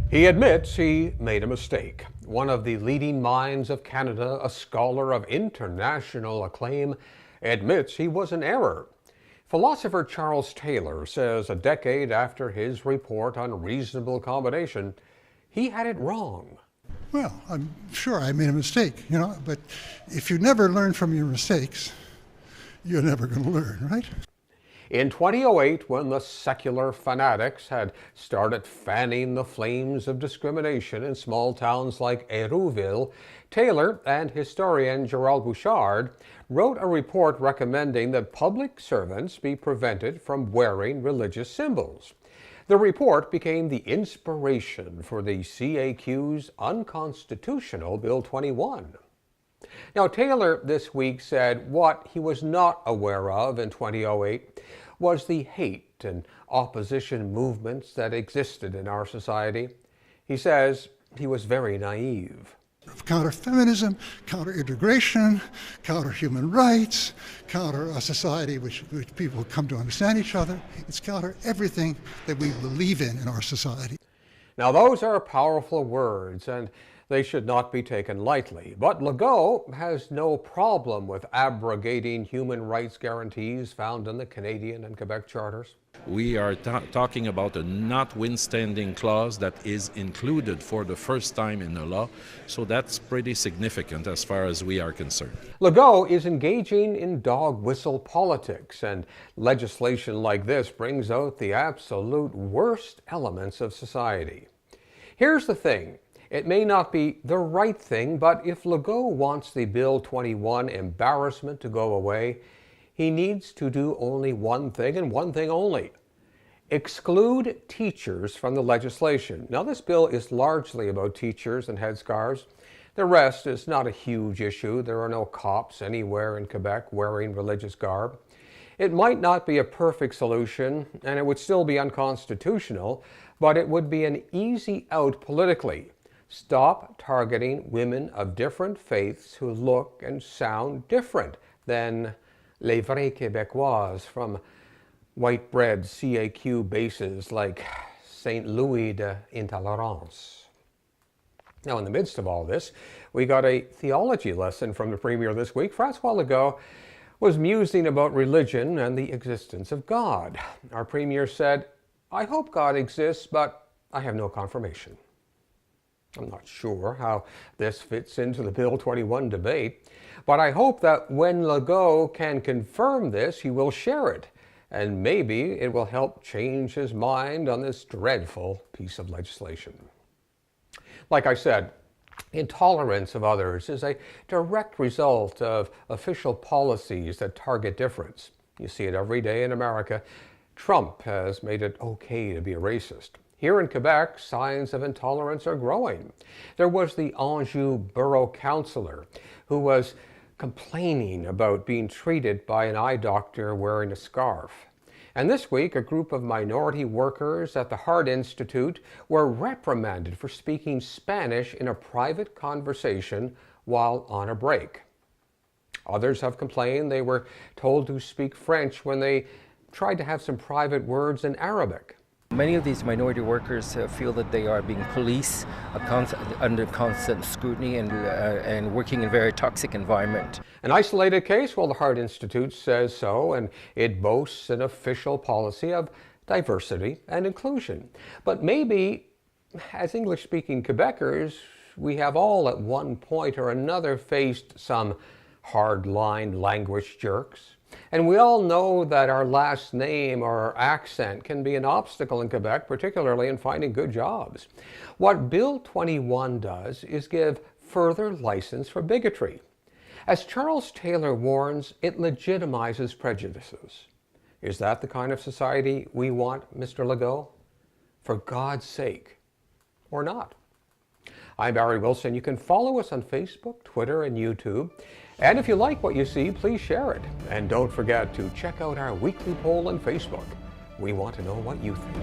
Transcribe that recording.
He admits he made a mistake. One of the leading minds of Canada, a scholar of international acclaim, admits he was in error. Philosopher Charles Taylor says a decade after his report on reasonable accommodation, he had it wrong. Well, I'm sure I made a mistake, but if you never learn from your mistakes, you're never going to learn, right? In 2008, when the secular fanatics had started fanning the flames of discrimination in small towns like Hérouville, Taylor and historian Gerald Bouchard wrote a report recommending that public servants be prevented from wearing religious symbols. The report became the inspiration for the CAQ's unconstitutional Bill 21. Now, Taylor this week said what he was not aware of in 2008 was the hate and opposition movements that existed in our society. He says he was very naive. Counter-feminism, counter-integration, counter-human rights, counter a society which people come to understand each other. It's counter everything that we believe in our society. Now, those are powerful words, and they should not be taken lightly. But Legault has no problem with abrogating human rights guarantees found in the Canadian and Quebec charters. We are talking about a notwithstanding clause that is included for the first time in the law, so that's pretty significant as far as we are concerned. Legault is engaging in dog whistle politics, and legislation like this brings out the absolute worst elements of society. Here's the thing. It may not be the right thing, but if Legault wants the Bill 21 embarrassment to go away, he needs to do only one thing and one thing only. Exclude teachers from the legislation. Now, this bill is largely about teachers and headscarves. The rest is not a huge issue. There are no cops anywhere in Quebec wearing religious garb. It might not be a perfect solution, and it would still be unconstitutional, but it would be an easy out politically. Stop targeting women of different faiths who look and sound different than les vrais Québécoises from white bread CAQ bases like St. Louis de Intolerance. Now, in the midst of all this, we got a theology lesson from the Premier this week. Francois Legault was musing about religion and the existence of God. Our Premier said, "I hope God exists, but I have no confirmation." I'm not sure how this fits into the Bill 21 debate, but I hope that when Legault can confirm this, he will share it, and maybe it will help change his mind on this dreadful piece of legislation. Like I said, intolerance of others is a direct result of official policies that target difference. You see it every day in America. Trump has made it okay to be a racist. Here in Quebec, signs of intolerance are growing. There was the Anjou Borough Councillor who was complaining about being treated by an eye doctor wearing a scarf. And this week, a group of minority workers at the Heart Institute were reprimanded for speaking Spanish in a private conversation while on a break. Others have complained they were told to speak French when they tried to have some private words in Arabic. Many of these minority workers feel that they are being policed under constant scrutiny and working in a very toxic environment. An isolated case? Well, the Heart Institute says so, and it boasts an official policy of diversity and inclusion. But maybe, as English-speaking Quebecers, we have all at one point or another faced some hard-line language jerks. And we all know that our last name or our accent can be an obstacle in Quebec, particularly in finding good jobs. What Bill 21 does is give further license for bigotry. As Charles Taylor warns, it legitimizes prejudices. Is that the kind of society we want, Mr. Legault? For God's sake, or not? I'm Barry Wilson. You can follow us on Facebook, Twitter, and YouTube. And if you like what you see, please share it. And don't forget to check out our weekly poll on Facebook. We want to know what you think.